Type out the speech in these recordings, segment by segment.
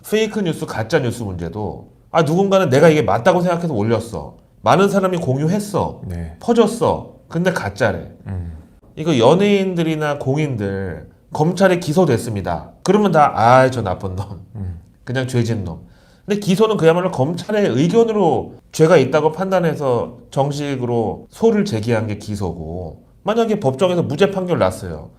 페이크 뉴스, 가짜 뉴스 문제도 누군가는 내가 이게 맞다고 생각해서 올렸어. 많은 사람이 공유했어. 네. 퍼졌어. 근데 가짜래. 이거 연예인들이나 공인들 검찰에 기소됐습니다. 그러면 다 저 나쁜 놈. 그냥 죄진 놈. 근데 기소는 그야말로 검찰의 의견으로 죄가 있다고 판단해서 정식으로 소를 제기한 게 기소고, 만약에 법정에서 무죄 판결 났어요.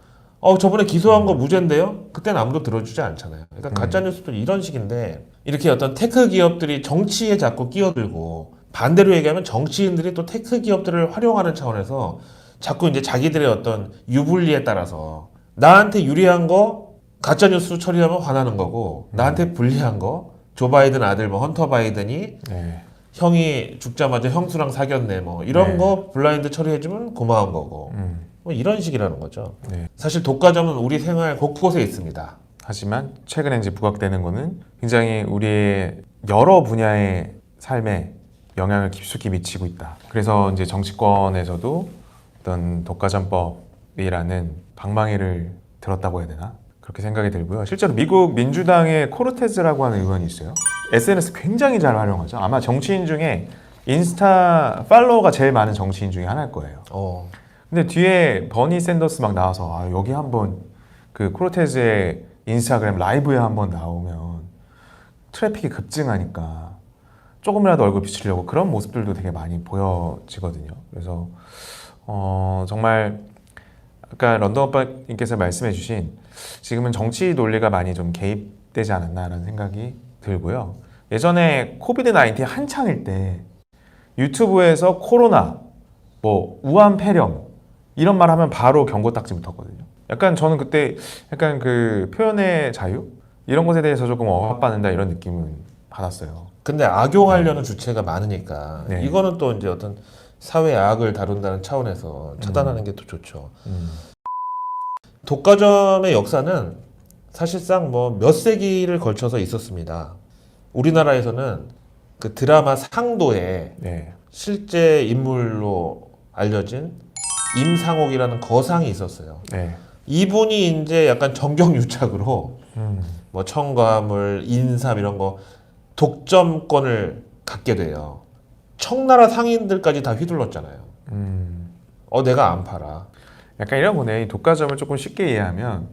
저번에 기소한 거 무죄인데요? 그땐 아무도 들어주지 않잖아요. 그러니까 가짜뉴스도 이런 식인데, 이렇게 어떤 테크 기업들이 정치에 자꾸 끼어들고, 반대로 얘기하면 정치인들이 또 테크 기업들을 활용하는 차원에서 자꾸 이제 자기들의 어떤 유불리에 따라서 나한테 유리한 거 가짜뉴스 처리하면 화나는 거고, 나한테 불리한 거 조 바이든 아들 헌터 바이든이 네. 형이 죽자마자 형수랑 사귀었네 이런 네. 거 블라인드 처리해주면 고마운 거고 이런 식이라는 거죠. 네. 사실 독과점은 우리 생활 곳곳에 있습니다. 하지만 최근에 이제 부각되는 거는 굉장히 우리의 여러 분야의 삶에 영향을 깊숙이 미치고 있다. 그래서 이제 정치권에서도 어떤 독과점법이라는 방망이를 들었다고 해야 되나? 그렇게 생각이 들고요. 실제로 미국 민주당의 코르테즈라고 하는 의원이 있어요. SNS 굉장히 잘 활용하죠. 아마 정치인 중에 인스타 팔로워가 제일 많은 정치인 중에 하나일 거예요. 근데 뒤에 버니 샌더스 막 나와서 여기 한번 그 코르테즈의 인스타그램 라이브에 한번 나오면 트래픽이 급증하니까 조금이라도 얼굴 비추려고 그런 모습들도 되게 많이 보여지거든요. 그래서 정말 아까 런던 오빠님께서 말씀해 주신 지금은 정치 논리가 많이 좀 개입되지 않았나라는 생각이 들고요. 예전에 코비드 19 한창일 때 유튜브에서 코로나, 우한 폐렴 이런 말 하면 바로 경고 딱지 붙었거든요. 약간 저는 그때 약간 그 표현의 자유 이런 것에 대해서 조금 억압받는다 이런 느낌은 받았어요. 근데 악용하려는 주체가 많으니까 네. 이거는 또 이제 어떤 사회 악을 다룬다는 차원에서 차단하는 게 더 좋죠. 독과점의 역사는 사실상 몇 세기를 걸쳐서 있었습니다. 우리나라에서는 그 드라마 상도에 네. 실제 인물로 알려진 임상옥이라는 거상이 있었어요. 네. 이분이 이제 약간 정경유착으로 청과물, 인삼 이런 거 독점권을 갖게 돼요. 청나라 상인들까지 다 휘둘렀잖아요. 내가 안 팔아. 약간 이런 거네. 이 독과점을 조금 쉽게 이해하면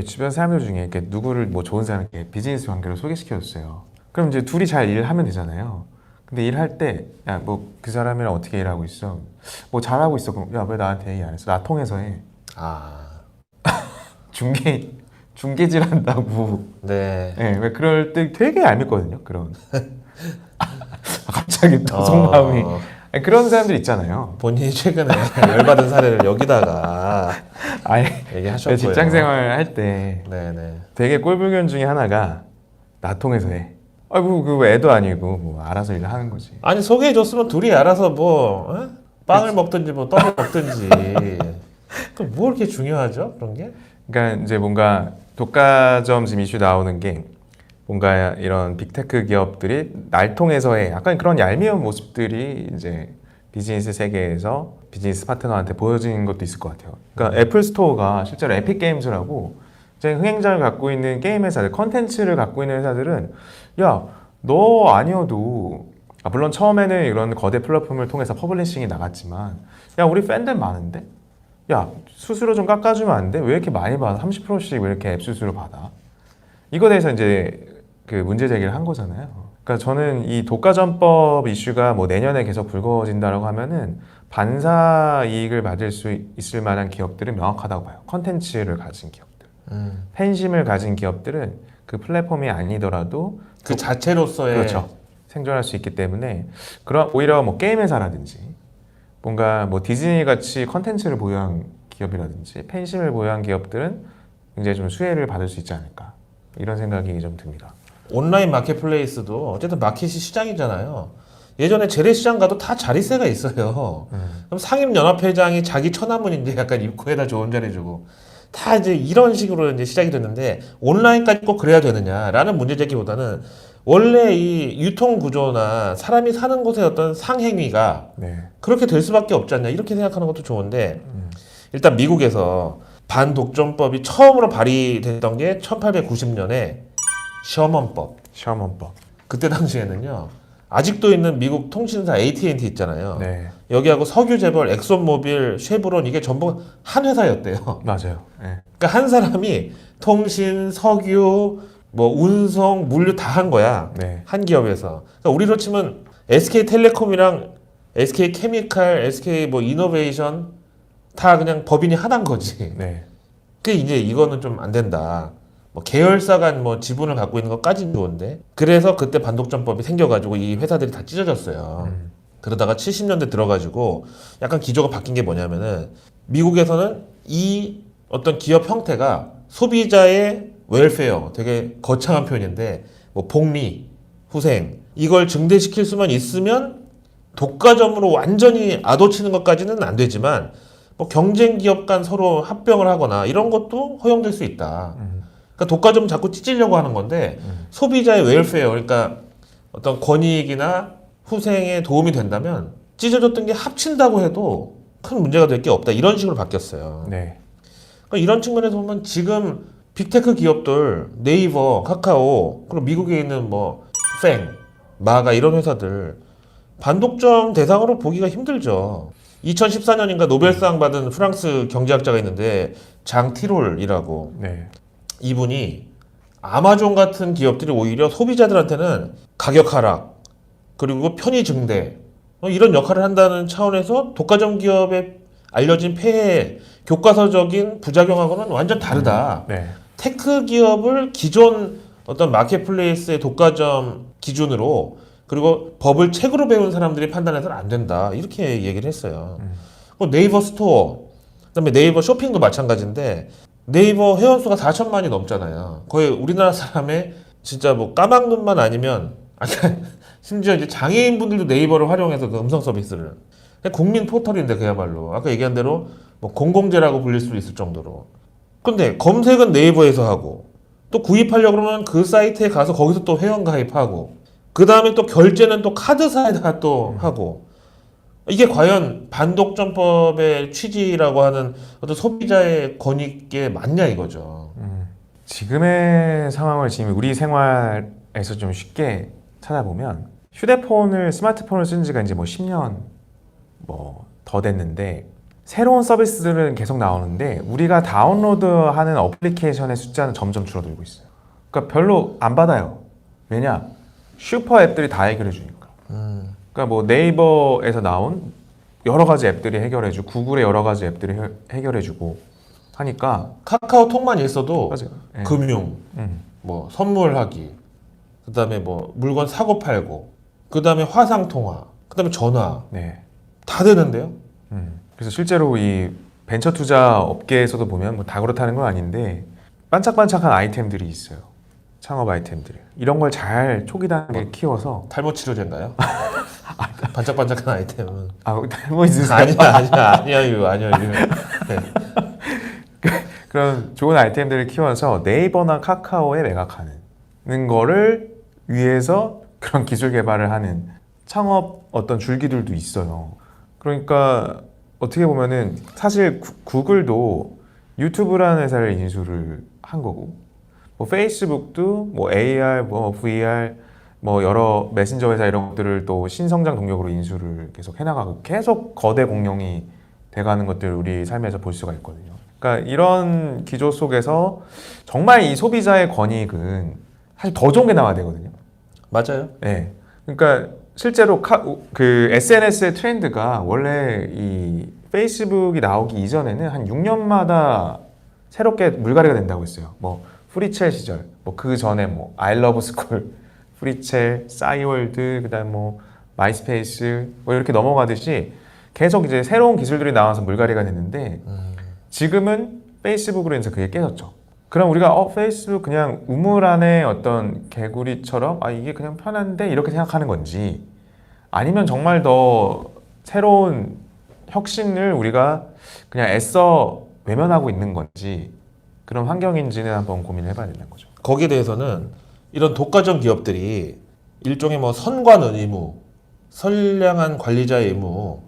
주변 사람들 중에 이렇게 누구를 좋은 사람에게 비즈니스 관계로 소개시켜줬어요. 그럼 이제 둘이 잘 일하면 되잖아요. 근데 일할 때 그 사람이랑 어떻게 일하고 있어? 잘하고 있어. 그럼 왜 나한테 얘기 안 했어? 나 통해서 해. 중개질 한다고. 네. 네. 왜 그럴 때 되게 얄밉거든요. 그런. 갑자기 또 속마음이. 그런 사람들 있잖아요. 본인이 최근에 열받은 사례를 여기다가 얘기하셨고요. 직장생활 할 때 네네. 되게 꼴불견 중에 하나가 나 통해서 해. 그 애도 아니고 알아서 일을 하는 거지. 아니 소개해줬으면 둘이 알아서 빵을 먹든지 떡을 먹든지. 뭐 이렇게 중요하죠 그런 게? 그러니까 이제 뭔가 독과점 지금 이슈 나오는 게 뭔가 이런 빅테크 기업들이 날 통해서 해. 약간 그런 얄미운 모습들이 이제 비즈니스 세계에서 비즈니스 파트너한테 보여지는 것도 있을 것 같아요. 그러니까 애플 스토어가 실제로 에픽 게임즈라고 이제 흥행자를 갖고 있는 게임 회사들, 컨텐츠를 갖고 있는 회사들은 너 아니어도 물론 처음에는 이런 거대 플랫폼을 통해서 퍼블리싱이 나갔지만 우리 팬들 많은데? 수수료 좀 깎아주면 안 돼? 왜 이렇게 많이 받아? 30%씩 왜 이렇게 앱 수수료 받아? 이거에 대해서 이제 그 문제 제기를 한 거잖아요. 그러니까 저는 이 독과점법 이슈가 내년에 계속 불거진다라고 하면은 반사 이익을 받을 수 있을 만한 기업들은 명확하다고 봐요. 컨텐츠를 가진 기업들. 팬심을 가진 기업들은 그 플랫폼이 아니더라도 그 자체로서의 그렇죠. 생존할 수 있기 때문에 오히려 게임 회사라든지 뭔가 디즈니 같이 컨텐츠를 보유한 기업이라든지 팬심을 보유한 기업들은 굉장히 좀 수혜를 받을 수 있지 않을까 이런 생각이 좀 듭니다. 온라인 마켓플레이스도 어쨌든 마켓이 시장이잖아요. 예전에 재래시장 가도 다 자리세가 있어요. 그럼 상임연합회장이 자기 처남은 이제 약간 입구에다 좋은 자리 주고 다 이제 이런 식으로 이제 시작이 됐는데 온라인까지 꼭 그래야 되느냐라는 문제 제기보다는 원래 이 유통 구조나 사람이 사는 곳의 어떤 상행위가 그렇게 될 수밖에 없지 않냐 이렇게 생각하는 것도 좋은데 일단 미국에서 반독점법이 처음으로 발의됐던 게 1890년에 셔먼법. 셔먼법. 그때 당시에는요. 아직도 있는 미국 통신사 AT&T 있잖아요. 네, 여기하고 석유 재벌, 엑손모빌, 쉐브론 이게 전부 한 회사였대요. 맞아요. 네. 그러니까 한 사람이 통신, 석유, 뭐 운송, 물류 다 한 거야. 네. 한 기업에서. 그러니까 우리로 치면 SK텔레콤이랑 SK케미칼, SK 뭐 이노베이션 다 그냥 법인이 하나인 거지. 네. 그 이제 이거는 좀 안 된다. 뭐 계열사 간 뭐 지분을 갖고 있는 것까지는 좋은데 그래서 그때 반독점법이 생겨가지고 이 회사들이 다 찢어졌어요. 그러다가 70년대 들어가지고 약간 기조가 바뀐 게 뭐냐면은 미국에서는 이 어떤 기업 형태가 소비자의 웰페어 되게 거창한 표현인데 뭐 복리, 후생 이걸 증대시킬 수만 있으면 독과점으로 완전히 아도치는 것까지는 안 되지만 뭐 경쟁 기업 간 서로 합병을 하거나 이런 것도 허용될 수 있다. 그러니까 독과점 자꾸 찢으려고 하는 건데 소비자의 웰페어 그러니까 어떤 권익이나 후생에 도움이 된다면 찢어졌던 게 합친다고 해도 큰 문제가 될 게 없다. 이런 식으로 바뀌었어요. 네. 그러니까 이런 측면에서 보면 지금 빅테크 기업들 네이버, 카카오 그리고 미국에 있는 뭐 팽, 마가 이런 회사들 반독점 대상으로 보기가 힘들죠. 2014년인가 노벨상 받은 프랑스 경제학자가 있는데 장 티롤이라고 네. 이분이 아마존 같은 기업들이 오히려 소비자들한테는 가격 하락 그리고 편의 증대 이런 역할을 한다는 차원에서 독과점 기업의 알려진 폐해 교과서적인 부작용하고는 완전 다르다. 네. 테크 기업을 기존 어떤 마켓플레이스의 독과점 기준으로 그리고 법을 책으로 배운 사람들이 판단해서는 안 된다. 이렇게 얘기를 했어요. 네이버 스토어, 그다음에 네이버 쇼핑도 마찬가지인데 네이버 회원수가 4천만이 넘잖아요. 거의 우리나라 사람의 진짜 뭐 까막눈만 아니면 심지어 이제 장애인분들도 네이버를 활용해서 그 음성 서비스를 국민 포털인데 그야말로 아까 얘기한 대로 뭐 공공재라고 불릴 수 있을 정도로. 근데 검색은 네이버에서 하고 또 구입하려고 그러면 그 사이트에 가서 거기서 또 회원 가입하고 그 다음에 또 결제는 또 카드사에다 또 하고 이게 과연 반독점법의 취지라고 하는 어떤 소비자의 권익에 맞냐 이거죠. 지금의 상황을 지금 우리 생활에서 좀 쉽게 찾아보면 휴대폰을 스마트폰을 쓴 지가 이제 뭐 10년 뭐 더 됐는데 새로운 서비스들은 계속 나오는데 우리가 다운로드하는 어플리케이션의 숫자는 점점 줄어들고 있어요. 그러니까 별로 안 받아요. 왜냐? 슈퍼 앱들이 다 해결해 주니까. 그러니까 뭐 네이버에서 나온 여러 가지 앱들이 해결해주고 구글의 여러 가지 앱들이 해결해주고 하니까 카카오톡만 있어도 맞아요. 네. 금융, 뭐 선물하기, 그다음에 뭐 물건 사고 팔고, 그다음에 화상 통화, 그다음에 전화 네. 다 되는데요. 그래서 실제로 이 벤처 투자 업계에서도 보면 뭐 다 그렇다는 건 아닌데 반짝반짝한 아이템들이 있어요. 창업 아이템들 이런 걸 잘 초기 단계에 키워서 탈모 치료제인가요? 반짝반짝한 아이템은 뭐 있으세요? 아니야. 네. 그런 좋은 아이템들을 키워서 네이버나 카카오에 매각하는 거를 위해서 그런 기술 개발을 하는 창업 어떤 줄기들도 있어요. 그러니까 어떻게 보면은 사실 구글도 유튜브라는 회사를 인수를 한 거고 뭐 페이스북도 뭐 AR, 뭐 VR, 뭐 여러 메신저 회사 이런 것들을 또 신성장 동력으로 인수를 계속 해나가고 계속 거대 공룡이 돼가는 것들을 우리 삶에서 볼 수가 있거든요. 그러니까 이런 기조 속에서 정말 이 소비자의 권익은 사실 더 좋은 게 나와야 되거든요. 맞아요. 네. 그러니까 실제로 그 SNS의 트렌드가 원래 이 페이스북이 나오기 이전에는 한 6년마다 새롭게 물갈이가 된다고 했어요. 뭐 프리첼 시절, 뭐 그 전에 뭐 아이러브스쿨, 프리첼, 싸이월드, 그다음 뭐 마이스페이스 뭐 이렇게 넘어가듯이 계속 이제 새로운 기술들이 나와서 물갈이가 됐는데 지금은 페이스북으로 인해서 그게 깨졌죠. 그럼 우리가 페이스북 그냥 우물 안에 어떤 개구리처럼 이게 그냥 편한데 이렇게 생각하는 건지 아니면 정말 더 새로운 혁신을 우리가 그냥 애써 외면하고 있는 건지 그런 환경인지는 한번 고민을 해봐야 된다는 거죠. 거기에 대해서는 이런 독과점 기업들이 일종의 뭐 선관 의무, 선량한 관리자의 의무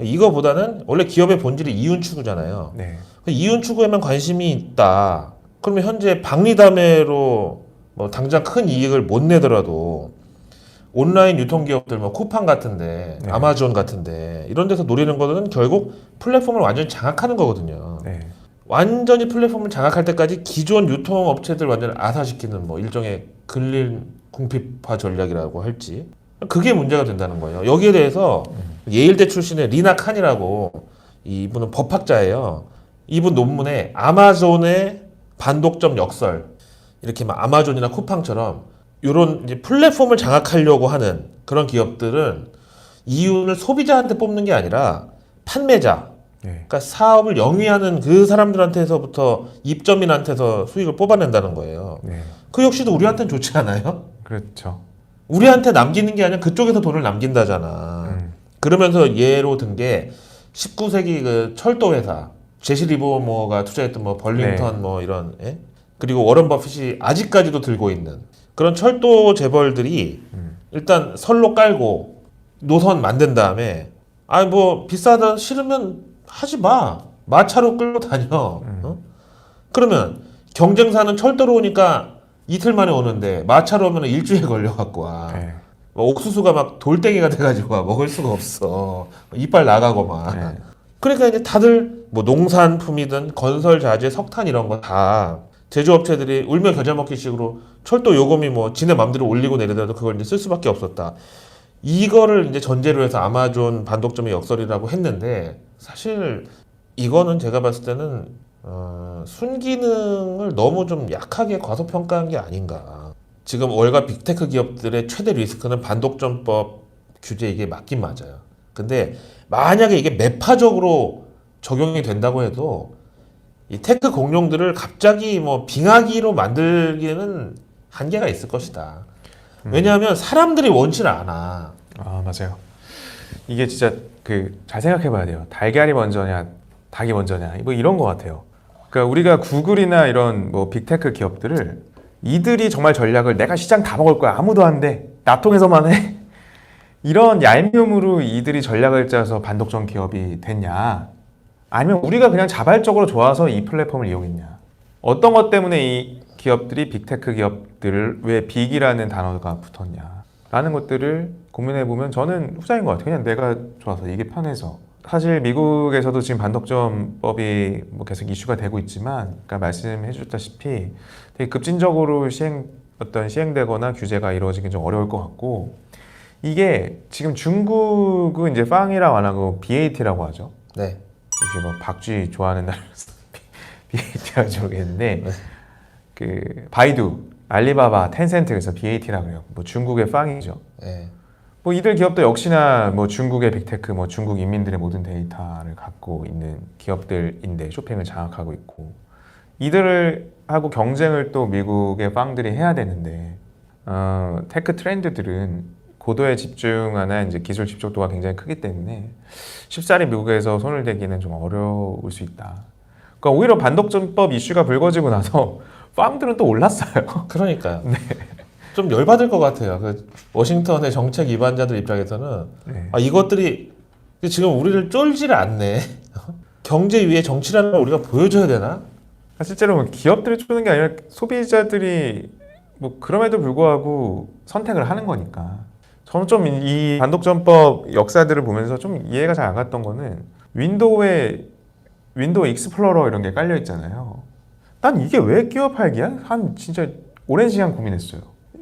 이거보다는 원래 기업의 본질이 이윤 추구잖아요. 네. 이윤 추구에만 관심이 있다. 그러면 현재 박리담회로 뭐 당장 큰 이익을 못 내더라도 온라인 유통기업들 뭐 쿠팡 같은데 네. 아마존 같은데 이런 데서 노리는 거는 결국 플랫폼을 완전히 장악하는 거거든요. 네. 완전히 플랫폼을 장악할 때까지 기존 유통업체들 완전히 아사시키는 뭐 일종의 근린 궁핍화 전략이라고 할지 그게 문제가 된다는 거예요. 여기에 대해서 예일대 출신의 리나 칸이라고 이분은 법학자예요. 이분 논문에 아마존의 반독점 역설 이렇게 막 아마존이나 쿠팡처럼 이런 이제 플랫폼을 장악하려고 하는 그런 기업들은 이윤을 소비자한테 뽑는 게 아니라 판매자, 네. 그러니까 사업을 영위하는 그 사람들한테서부터 입점인한테서 수익을 뽑아낸다는 거예요. 네. 그 역시도 우리한테는 좋지 않아요? 그렇죠. 우리한테 남기는 게 아니라 그쪽에서 돈을 남긴다잖아. 그러면서 예로 든 게 19세기 그 철도 회사 제시 리버모어가 투자했던 뭐 벌링턴 네. 뭐 이런 예? 그리고 워런 버핏이 아직까지도 들고 있는 그런 철도 재벌들이 일단 선로 깔고 노선 만든 다음에 아 뭐 비싸다 싫으면 하지 마 마차로 끌고 다녀 어? 그러면 경쟁사는 철도로 오니까 이틀 만에 오는데 마차로 오면 일주일 걸려갖고 와 네. 뭐 옥수수가 막 돌덩이가 돼가지고 와 먹을 수가 없어 이빨 나가고 막 네. 그러니까 이제 다들 뭐 농산품이든 건설 자재 석탄 이런 거 다 제조업체들이 울며 겨자 먹기 식으로 철도 요금이 뭐 지네 맘대로 올리고 내리더라도 그걸 이제 쓸 수밖에 없었다. 이거를 이제 전제로 해서 아마존 반독점의 역설이라고 했는데 사실 이거는 제가 봤을 때는 순기능을 너무 좀 약하게 과소평가한 게 아닌가. 지금 월가 빅테크 기업들의 최대 리스크는 반독점법 규제 이게 맞긴 맞아요. 근데 만약에 이게 매파적으로 적용이 된다고 해도 이 테크 공룡들을 갑자기 뭐 빙하기로 만들기에는 한계가 있을 것이다. 왜냐하면 사람들이 원치를 않아. 아 맞아요. 이게 진짜 그 잘 생각해봐야 돼요. 달걀이 먼저냐, 닭이 먼저냐, 뭐 이런 것 같아요. 그러니까 우리가 구글이나 이런 뭐 빅테크 기업들을 이들이 정말 전략을 내가 시장 다 먹을 거야 아무도 안 돼, 나 통해서만 해. 이런 얄미움으로 이들이 전략을 짜서 반독점 기업이 됐냐? 아니면 우리가 그냥 자발적으로 좋아서 이 플랫폼을 이용했냐? 어떤 것 때문에 이 기업들이 빅테크 기업들을 왜 빅이라는 단어가 붙었냐? 라는 것들을 고민해보면 저는 후자인 것 같아요. 그냥 내가 좋아서 이게 편해서. 사실 미국에서도 지금 반독점법이 뭐 계속 이슈가 되고 있지만, 아까 말씀해 주셨다시피 되게 급진적으로 시행되거나 규제가 이루어지긴 좀 어려울 것 같고, 이게 지금 중국은 이제 빵이라고 안 하고 BAT라고 하죠. 네. 혹시 뭐 박쥐 좋아하는 나라에서 BAT라고 모르겠는데, 네. 그 바이두, 알리바바, 텐센트 그래서 BAT라고 해요. 뭐 중국의 빵이죠. 네. 뭐 이들 기업도 역시나 뭐 중국의 빅테크, 뭐 중국 인민들의 모든 데이터를 갖고 있는 기업들인데 쇼핑을 장악하고 있고, 이들을 하고 경쟁을 또 미국의 빵들이 해야 되는데, 테크 트렌드들은 고도에 집중하나 이제 기술 집중도가 굉장히 크기 때문에 쉽사리 미국에서 손을 대기는 좀 어려울 수 있다. 그러니까 오히려 반독점법 이슈가 불거지고 나서 빵들은 또 올랐어요. 그러니까요. 좀 열받을 것 같아요. 그 워싱턴의 정책 위반자들 입장에서는 네. 아, 이것들이 지금 우리를 쫄지를 않네. 경제 위에 정치라는 걸 우리가 보여줘야 되나? 실제로 뭐 기업들이 쪼는 게 아니라 소비자들이 뭐 그럼에도 불구하고 선택을 하는 거니까. 저는 좀 이 반독점법 역사들을 보면서 좀 이해가 잘 안 갔던 거는 윈도우 익스플로러 이런 게 깔려 있잖아요. 난 이게 왜 끼워 팔기야? 한 진짜 오랜 시간 고민했어요.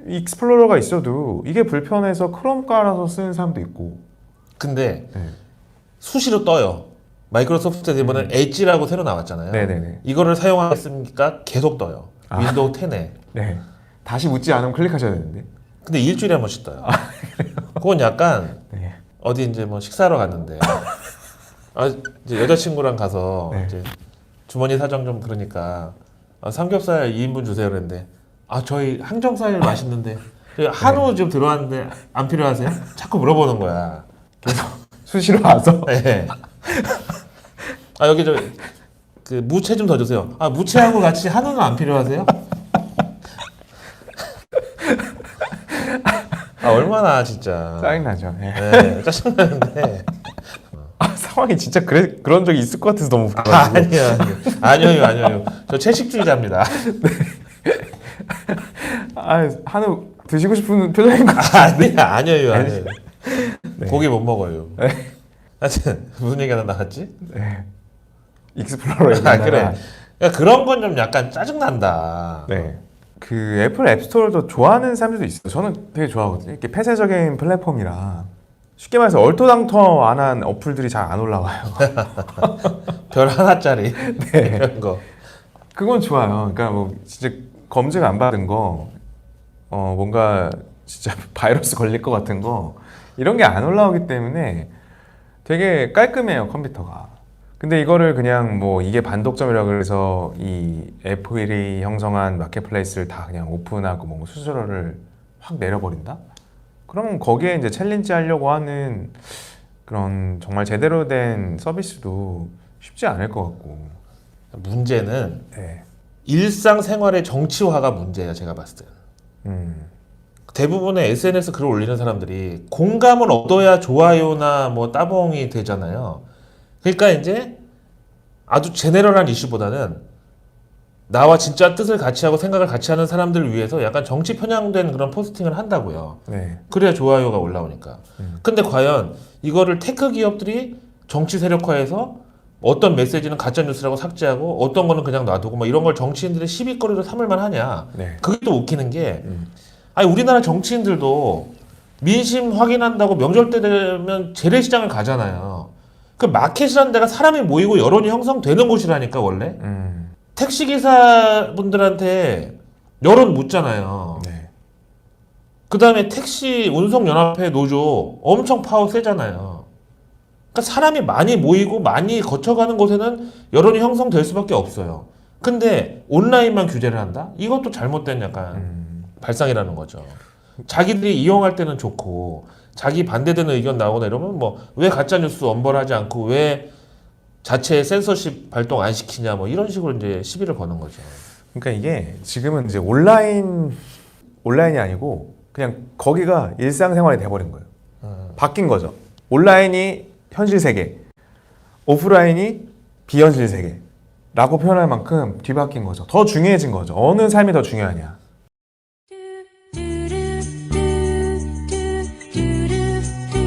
익스플로러가 있어도 이게 불편해서 크롬 깔아서 쓰는 사람도 있고. 근데 네. 수시로 떠요. 마이크로소프트에서 이번에 엣지라고 새로 나왔잖아요. 네네네. 이거를 사용하겠습니까? 계속 떠요. 윈도우 10에. 네. 다시 묻지 않으면 클릭하셔야 되는데. 근데 일주일에 한 번씩 떠요. 그건 약간 네. 어디 이제 뭐 식사하러 갔는데 이제 여자친구랑 가서 네. 이제 주머니 사정 좀 그러니까 삼겹살 2인분 주세요 그랬는데 저희 항정살 맛있는데 저희 한우 좀 들어왔는데 안 필요하세요? 자꾸 물어보는 거야. 수시로 와서. 네. 여기 그 무채 좀 더 주세요. 무채하고 같이 한우는 안 필요하세요? 얼마나 진짜 짜증나죠. 네. 네, 짜증나는데 상황이 진짜 그런 적이 있을 것 같아서 너무 웃겨가지고. 아니요. 저 채식주의자입니다. 한우 드시고 싶은 표정인 것 아니에요. 네. 고기 못 먹어요. 하여튼 무슨 얘기가 나왔지? 네. 익스플로러 아, 그래. 그러니까 그런 건 좀 약간 짜증난다. 네. 그 애플 앱스토어도 좋아하는 사람들도 있어요. 저는 되게 좋아하거든요. 이렇게 폐쇄적인 플랫폼이라 쉽게 말해서 얼토당토 안 한 어플들이 잘 안 올라와요. 별 하나짜리 네. 이런 거. 그건 좋아요. 그러니까 뭐 진짜 검증 안 받은 거, 뭔가 진짜 바이러스 걸릴 것 같은 거 이런 게 안 올라오기 때문에 되게 깔끔해요, 컴퓨터가. 근데 이거를 그냥 뭐 이게 반독점이라 그래서 이 애플이 형성한 마켓플레이스를 다 그냥 오픈하고 뭐 수수료를 확 내려버린다? 그러면 거기에 이제 챌린지 하려고 하는 그런 정말 제대로 된 서비스도 쉽지 않을 것 같고. 문제는 네. 일상생활의 정치화가 문제예요. 제가 봤을 때. 대부분의 SNS 글을 올리는 사람들이 공감을 얻어야 좋아요나 뭐 따봉이 되잖아요. 그러니까 이제 아주 제네럴한 이슈보다는 나와 진짜 뜻을 같이 하고 생각을 같이 하는 사람들을 위해서 약간 정치 편향된 그런 포스팅을 한다고요. 네. 그래야 좋아요가 올라오니까. 근데 과연 이거를 테크 기업들이 정치 세력화해서 어떤 메시지는 가짜 뉴스라고 삭제하고 어떤 거는 그냥 놔두고 뭐 이런 걸 정치인들의 시비거리로 삼을 만하냐. 네. 그게 또 웃기는 게 아니 우리나라 정치인들도 민심 확인한다고 명절 때 되면 재래시장을 가잖아요. 그 마켓이라는 데가 사람이 모이고 여론이 형성되는 곳이라니까 원래. 택시기사분들한테 여론 묻잖아요. 네. 그 다음에 택시 운송연합회 노조 엄청 파워 세잖아요. 그러니까 사람이 많이 모이고 많이 거쳐가는 곳에는 여론이 형성될 수밖에 없어요. 근데 온라인만 규제를 한다? 이것도 잘못된 약간 발상이라는 거죠. 자기들이 이용할 때는 좋고 자기 반대되는 의견 나오거나 이러면 뭐 왜 가짜뉴스 엄벌하지 않고 왜 자체 센서십 발동 안 시키냐 뭐 이런 식으로 이제 시비를 거는 거죠. 그러니까 이게 지금은 이제 온라인이 아니고 그냥 거기가 일상생활이 돼버린 거예요. 바뀐 거죠. 온라인이 현실 세계, 오프라인이 비현실 세계라고 표현할 만큼 뒤바뀐 거죠. 더 중요해진 거죠. 어느 삶이 더 중요하냐.